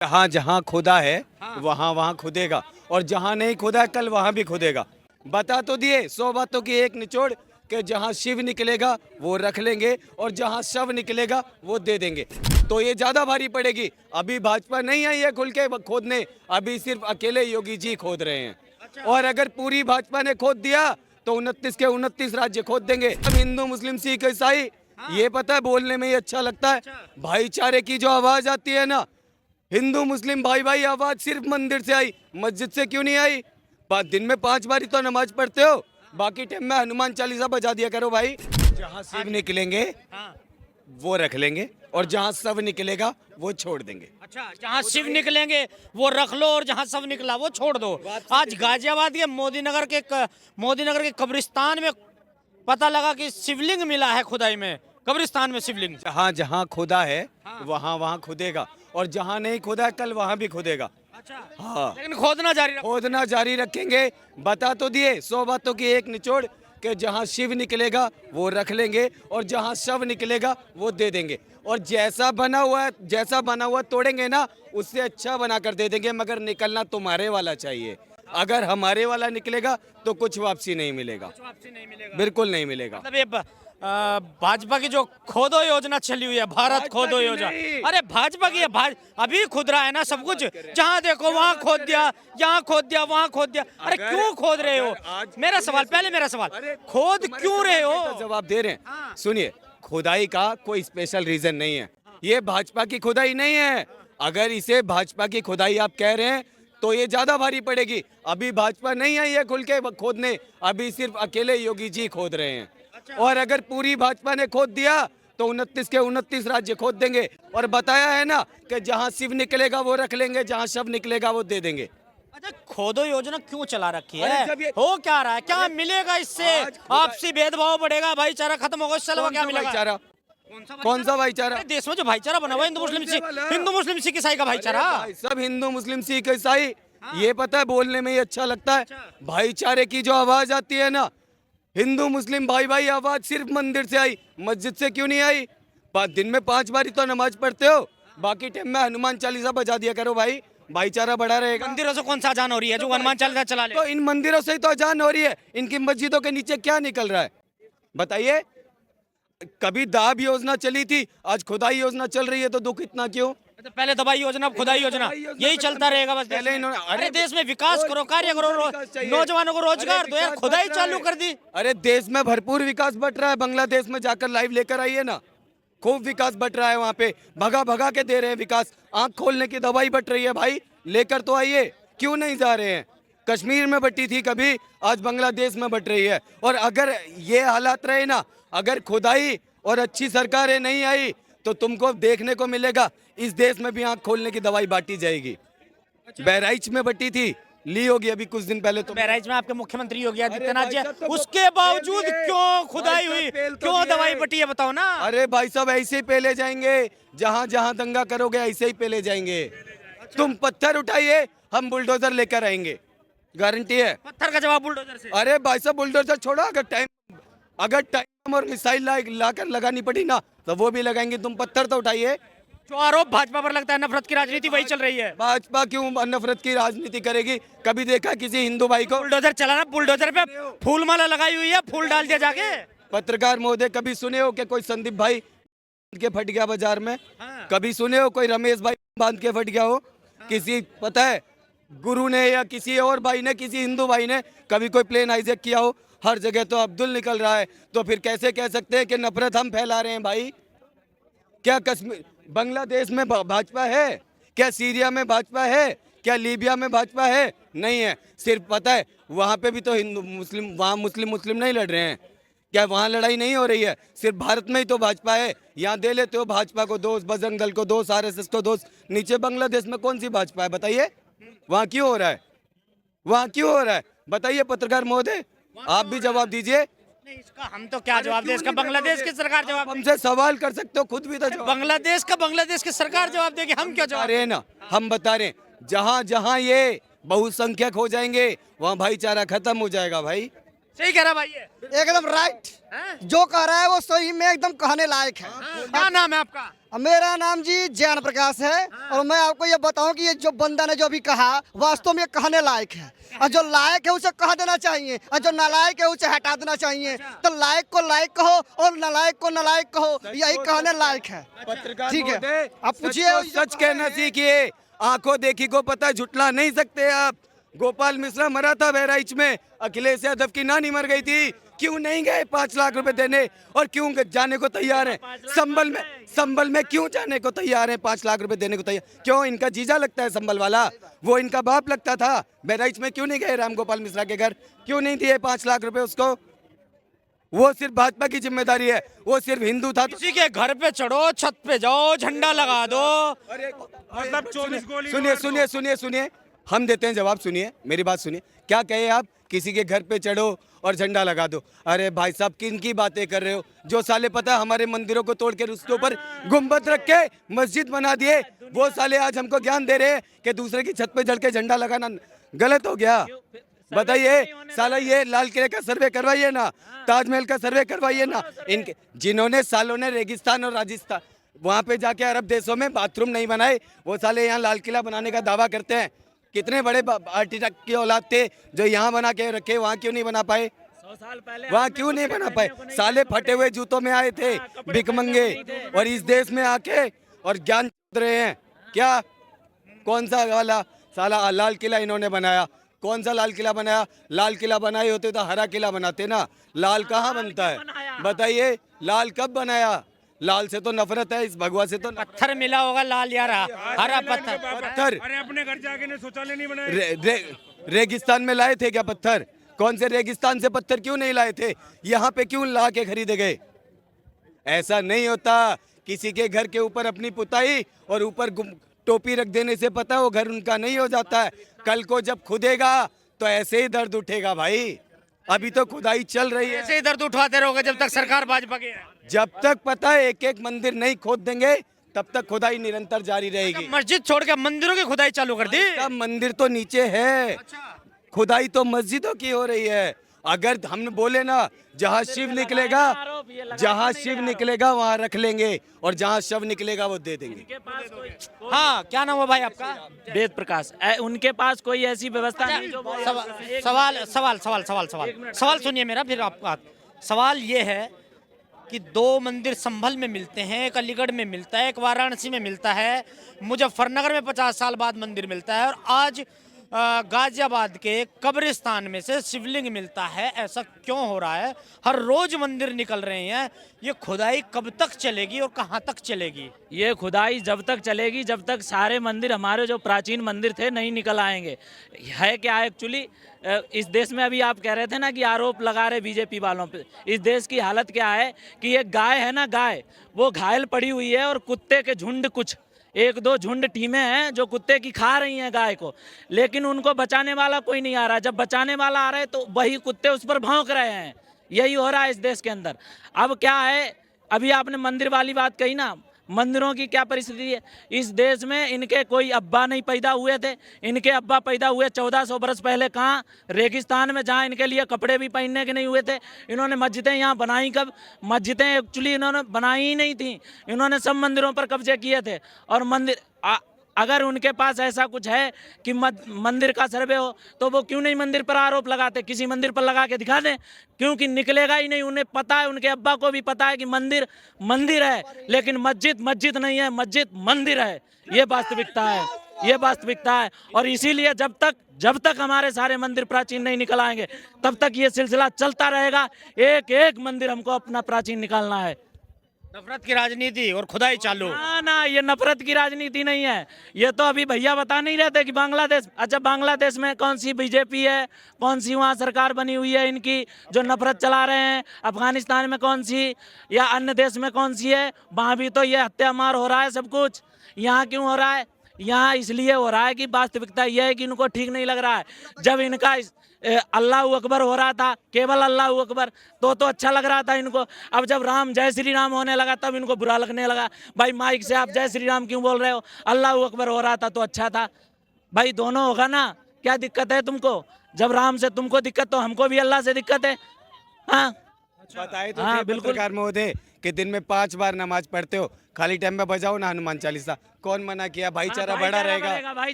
जहाँ जहाँ खुदा है हाँ। वहाँ वहाँ खुदेगा, और जहाँ नहीं खुदा है कल वहाँ भी खुदेगा। बता तो दिए 100 बातों की एक निचोड़ कि जहाँ शिव निकलेगा वो रख लेंगे और जहाँ शव निकलेगा वो दे देंगे। तो ये ज्यादा भारी पड़ेगी। अभी भाजपा नहीं आई है खुल के खोदने, अभी सिर्फ अकेले योगी जी खोद रहे हैं। और अगर पूरी भाजपा ने खोद दिया तो 29 के 29 राज्य खोद देंगे। हम हिंदू मुस्लिम सिख ईसाई, ये पता है बोलने में ही अच्छा लगता है। भाईचारे की जो आवाज आती है ना, हिंदू मुस्लिम भाई भाई आवाज सिर्फ मंदिर से आई, मस्जिद से क्यों नहीं आई? दिन में 5 बार ही तो नमाज पढ़ते हो, बाकी टाइम में हनुमान चालीसा बजा दिया करो भाई। जहाँ शिव निकलेंगे वो रख लेंगे और जहाँ शव निकलेगा वो छोड़ देंगे। अच्छा, जहाँ शिव निकलेंगे वो रख लो और जहाँ शव निकला वो छोड़ दो। आज गाजियाबाद के मोदी नगर के कब्रिस्तान में पता लगा कि शिवलिंग मिला है खुदाई में, कब्रिस्तान में शिवलिंग। जहाँ जहाँ खुदा है वहाँ वहाँ खुदेगा, और जहाँ नहीं खुदा है कल वहाँ भी खुदेगा। अच्छा, हाँ, लेकिन खोदना जारी रखेंगे। बता तो दिए 100 बातों की एक निचोड़ कि जहाँ शिव निकलेगा वो रख लेंगे और जहाँ शव निकलेगा वो दे देंगे। और जैसा बना हुआ तोड़ेंगे ना, उससे अच्छा बना कर दे देंगे, मगर निकलना तुम्हारे वाला चाहिए। अगर हमारे वाला निकलेगा तो कुछ वापसी नहीं मिलेगा, बिल्कुल नहीं मिलेगा। मतलब ये भाजपा की जो खोदो योजना चली हुई है, भारत खोदो योजना, अरे भाजपा की है, अभी खुद रहा है ना सब कुछ। जहाँ देखो वहाँ खोद दिया, यहाँ खोद दिया, वहाँ खोद दिया। अरे क्यों खोद रहे हो? मेरा सवाल खोद क्यों रहे हो? जवाब दे रहे हैं। सुनिए, खुदाई का कोई स्पेशल रीजन नहीं है, ये भाजपा की खुदाई नहीं है। अगर इसे भाजपा की खुदाई आप कह रहे हैं तो ये ज्यादा भारी पड़ेगी। अभी भाजपा नहीं आई है खुल के खोदने, अभी सिर्फ अकेले योगी जी खोद रहे हैं। और अगर पूरी भाजपा ने खोद दिया तो 29 के 29 राज्य खोद देंगे। और बताया है ना कि जहां शिव निकलेगा वो रख लेंगे, जहां शव निकलेगा वो दे देंगे। अच्छा, खोदो योजना क्यों चला रखी है? हो क्या रहा है? क्या मिलेगा इससे? आपसी भेदभाव बढ़ेगा, भाईचारा खत्म होगा, इससे क्या मिलेगा? कौन सा भाईचारा? देश में जो भाईचारा बना हुआ हिंदू मुस्लिम सिख ईसाई का भाईचारा, सब हिंदू मुस्लिम सिख ईसाई, ये पता है बोलने में ही अच्छा लगता है। भाईचारे की जो आवाज आती है ना, हिंदू मुस्लिम भाई भाई आवाज सिर्फ मंदिर से आई, मस्जिद से क्यों नहीं आई? दिन में 5 बार ही तो नमाज पढ़ते हो, बाकी टाइम में हनुमान चालीसा बजा दिया करो भाई, भाईचारा बढ़ा रहेगा। मंदिरों से कौन सा अजान हो रही है जो हनुमान चालीसा चला ले? तो इन मंदिरों से ही तो अजान हो रही है, इनकी मस्जिदों के नीचे क्या निकल रहा है बताइए? कभी दाब योजना चली थी, आज खुदाई योजना चल रही है, तो दुख इतना क्यों? तो पहले दवाई योजना, खुदाई योजना, यही चलता रहेगा बस। पहले इन्होंने, अरे देश में विकास करो, कार्य करो, नौजवानों को रोजगार दो यार, खुदाई चालू कर दी। अरे देश में भरपूर विकास बट रहा है, बांग्लादेश में जाकर लाइव लेकर आइए ना, खूब विकास बट रहा है वहाँ पे, भगा भगा के दे रहे हैं विकास। आंख खोलने की दवाई बट रही है भाई, लेकर तो आइए, क्यों नहीं जा रहे हैं? कश्मीर में बटी थी कभी, आज बांग्लादेश में बट रही है। और अगर ये हालात रहे ना, अगर खुदाई और अच्छी सरकारें नहीं आई तो तुमको देखने को मिलेगा इस देश में भी आंख खोलने की दवाई बांटी जाएगी। बहराइच में बटी थी, ली होगी अभी कुछ दिन पहले। तो बहराइच में आपके मुख्यमंत्री योगी आदित्यनाथ जी, उसके बावजूद क्यों खुदाई हुई, क्यों दवाई बटी है, बताओ ना। अरे भाई साहब, ऐसे ही पेले जाएंगे, जहाँ जहाँ दंगा करोगे ऐसे ही पेले जाएंगे। तुम पत्थर उठाइए, हम बुलडोजर लेकर आएंगे, गारंटी है। पत्थर का जवाब बुलडोजर से? अरे भाई साहब, बुलडोजर छोड़ो, अगर टाइम और मिसाइल लाकर लगानी पड़ी ना तो वो भी लगाएंगे, तुम पत्थर तो उठाइए। जो आरोप भाजपा पर लगता है नफरत की राजनीति वही चल रही है। भाजपा क्यों नफरत की राजनीति करेगी? कभी देखा किसी हिंदू भाई को? बुलडोजर चलाना, बुलडोजर पे फूल माला लगाई हुई है, फूल डाल दिया जाके। पत्रकार महोदय, कभी सुने हो कि कोई संदीप भाई के फट गया बाजार में? कभी सुने हो कोई रमेश भाई बांध के फट गया हो? किसी पता है गुरु ने या किसी और भाई ने, किसी हिंदू भाई ने कभी कोई प्लेन हाईजैक किया हो? हर जगह तो अब्दुल निकल रहा है, तो फिर कैसे कह सकते हैं कि नफरत हम फैला रहे हैं भाई? क्या कश्मीर, बांग्लादेश में भाजपा है क्या? सीरिया में भाजपा है क्या? लीबिया में भाजपा है? नहीं है। सिर्फ पता है वहाँ पे भी तो हिंदू मुस्लिम, वहाँ मुस्लिम नहीं लड़ रहे हैं क्या? वहाँ लड़ाई नहीं हो रही है, सिर्फ भारत में ही तो भाजपा है। यहाँ दे लेते हो भाजपा को दोष, बजरंग दल को दोष, RSS को दोष, नीचे बांग्लादेश में कौन सी भाजपा है बताइए? वहाँ क्यों हो रहा है? वहाँ क्यों हो रहा है बताइए पत्रकार महोदय, आप भी जवाब दीजिए। इसका हम तो क्या जवाब दे? इसका बांग्लादेश की सरकार जवाब। हमसे सवाल कर सकते हो, खुद भी तो बांग्लादेश की सरकार जवाब देगी, हम क्या जवाब रहे हैं ना? हम बता रहे हैं, जहाँ जहाँ ये बहुसंख्यक हो जाएंगे वहाँ भाईचारा खत्म हो जाएगा भाई। सही कह रहा भाई ये एकदम राइट। हैं? जो कह रहा है वो सही में एकदम कहने लायक है। क्या नाम है आपका? मेरा नाम जी ज्ञान प्रकाश है और मैं आपको ये बताऊं कि ये जो बंदा ने जो भी कहा वास्तव में कहने लायक है, और जो लायक है उसे कह देना चाहिए और जो नालायक है उसे हटा देना चाहिए। तो लायक को लायक कहो और नालायक को नालायक कहो, यही कहने लायक है। पत्रकार ठीक है, महोदय, आप सच पूछिए। को सच कहना सीखिए। आंखों देखी को पता, झुटला नहीं सकते आप। गोपाल मिश्रा मरा था बहराइच में, अखिलेश यादव की नानी मर गई थी, क्यों नहीं गए 5 लाख रुपए देने? और क्यों जाने को तैयार हैं? संबल में क्यों जाने को तैयार हैं? 5 लाख रुपए देने को तैयार क्यों? इनका जीजा लगता है संबल वाला, वो इनका बाप लगता था। बहराइच में क्यों नहीं गए राम गोपाल मिश्रा के घर? क्यों नहीं दिए 5 लाख रुपए उसको? वो सिर्फ भाजपा की जिम्मेदारी है, वो सिर्फ हिंदू था तो किसी के घर पे चढ़ो, छत पे जाओ, झंडा लगा दो। मतलब 24 गोली। सुनिए, हम देते हैं जवाब। सुनिए मेरी बात सुनिए। क्या कहे आप? किसी के घर पे चढ़ो और झंडा लगा दो। अरे भाई साहब, किन की बातें कर रहे हो? जो साले पता है हमारे मंदिरों को तोड़ के उसके ऊपर गुम्बद रख के मस्जिद बना दिए, वो साले आज हमको ज्ञान दे रहे हैं कि दूसरे की छत पे चढ़ के झंडा लगाना गलत हो गया। बताइए साला, ये लाल किले का सर्वे करवाइए ना, ताजमहल का सर्वे करवाइए ना। इनके जिन्होंने सालों ने रेगिस्तान और राजस्थान वहाँ पे जाके अरब देशों में बाथरूम नहीं बनाए, वो साले यहाँ लाल किला बनाने का दावा करते हैं। कितने बड़े आर्किटेक्ट की औलाद थे जो यहाँ बना के रखे, वहाँ क्यों नहीं बना पाए? 100 साल पहले वहाँ क्यों नहीं बना पाए? साले फटे हुए जूतों में आए थे भिकमंगे, और इस देश में आके और ज्ञान दे रहे हैं। क्या कौन सा वाला साला लाल किला इन्होंने बनाया? कौन सा लाल किला बनाया? लाल किला बनाए होते तो हरा किला बनाते ना। लाल कहाँ बनता है? बताइए, लाल कब बनाया? लाल से तो नफरत है, इस भगवा से तो पत्थर मिला होगा लाल यार, हरा पत्थर। पत्थर अरे अपने घर जाके ने शौचालय नहीं बनाए। रेगिस्तान में लाए थे क्या पत्थर? कौन से रेगिस्तान से पत्थर क्यों नहीं लाए थे? यहाँ पे क्यों ला के खरीदे गए? ऐसा नहीं होता। किसी के घर के ऊपर अपनी पुताई और ऊपर टोपी रख देने से पता है वो घर उनका नहीं हो जाता है। कल को जब खुदेगा तो ऐसे ही दर्द उठेगा भाई। अभी तो खुदाई चल रही है। ऐसे ही दर्द उठवाते रहोगे जब तक सरकार भाजपा की है। जब तक पता है एक एक मंदिर नहीं खोद देंगे तब तक खुदाई निरंतर जारी रहेगी। मस्जिद छोड़ के मंदिरों की खुदाई चालू कर दी। सब मंदिर तो नीचे है, खुदाई तो मस्जिदों की हो रही है। अगर हम बोले ना जहाँ शिव निकलेगा, जहाँ शिव निकलेगा वहाँ रख लेंगे, और जहाँ शव निकलेगा वो दे देंगे। हाँ, क्या नाम है भाई आपका? वेद प्रकाश। उनके पास कोई ऐसी व्यवस्था नहीं जो सवाल सुनिए मेरा, फिर आपका सवाल ये है कि 2 मंदिर संभल में मिलते हैं, एक अलीगढ़ में मिलता है, एक वाराणसी में मिलता है, मुजफ्फरनगर में 50 साल बाद मंदिर मिलता है, और आज गाजियाबाद के कब्रिस्तान में से शिवलिंग मिलता है। ऐसा क्यों हो रहा है? हर रोज मंदिर निकल रहे हैं। ये खुदाई कब तक चलेगी और कहाँ तक चलेगी? ये खुदाई जब तक चलेगी जब तक सारे मंदिर, हमारे जो प्राचीन मंदिर थे, नहीं निकल आएंगे। है क्या एक्चुअली इस देश में, अभी आप कह रहे थे ना कि आरोप लगा रहे बीजेपी वालों पे। इस देश की हालत क्या है कि एक गाय है ना, गाय वो घायल पड़ी हुई है और कुत्ते के झुंड, कुछ 1-2 झुंड टीमें हैं जो कुत्ते की खा रही हैं गाय को, लेकिन उनको बचाने वाला कोई नहीं आ रहा। जब बचाने वाला आ रहा है तो वही कुत्ते उस पर भौंक रहे हैं। यही हो रहा है इस देश के अंदर। अब क्या है, अभी आपने मंदिर वाली बात कही ना, मंदिरों की क्या परिस्थिति है इस देश में? इनके कोई अब्बा नहीं पैदा हुए थे। इनके अब्बा पैदा हुए 1400 बरस पहले कहाँ? रेगिस्तान में, जहाँ इनके लिए कपड़े भी पहनने के नहीं हुए थे। इन्होंने मस्जिदें यहाँ बनाई कब? मस्जिदें एक्चुअली इन्होंने बनाई ही नहीं थी। इन्होंने सब मंदिरों पर कब्जे किए थे। और मंदिर अगर उनके पास ऐसा कुछ है कि मंदिर का सर्वे हो तो वो क्यों नहीं मंदिर पर आरोप लगाते? किसी मंदिर पर लगा के दिखा दें, क्योंकि निकलेगा ही नहीं। उन्हें पता है, उनके अब्बा को भी पता है कि मंदिर मंदिर है, लेकिन मस्जिद मस्जिद नहीं है, मस्जिद मंदिर है। ये वास्तविकता है, ये वास्तविकता है। और इसीलिए जब तक हमारे सारे मंदिर प्राचीन नहीं निकल आएंगे तब तक ये सिलसिला चलता रहेगा। एक एक मंदिर हमको अपना प्राचीन निकालना है। नफरत की राजनीति और खुदाई चालू। ना, ये नफरत की राजनीति नहीं है। ये तो अभी भैया बता नहीं रहे थे कि बांग्लादेश, अच्छा बांग्लादेश में कौन सी बीजेपी है, कौन सी वहाँ सरकार बनी हुई है इनकी जो नफरत चला रहे हैं? अफगानिस्तान में कौन सी, या अन्य देश में कौन सी है? वहाँ भी तो ये हत्या मार हो रहा है सब कुछ। यहाँ क्यों हो रहा है? यहाँ इसलिए हो रहा है कि वास्तविकता यह है कि इनको ठीक नहीं लग रहा है। जब इनका अल्लाह अकबर हो रहा था, केवल अल्लाह अकबर, तो अच्छा लग रहा था इनको। अब जब राम जय श्री राम होने लगा तब इनको बुरा लगने लगा। भाई माइक से आप जय श्री राम क्यों बोल रहे हो? अल्लाह अकबर हो रहा था तो अच्छा था। भाई दोनों होगा ना, क्या दिक्कत है तुमको? जब राम से तुमको दिक्कत तो हमको भी अल्लाह से दिक्कत है। हाँ बताए तो हाँ, थे बिल्कुल। पत्रकार महोदय कि दिन में 5 बार नमाज पढ़ते हो, खाली टाइम में बजाओ ना हनुमान चालीसा। कौन मना किया? भाईचारा हाँ, बड़ा भाईचारा रहेगा। बढ़ेगा भाई।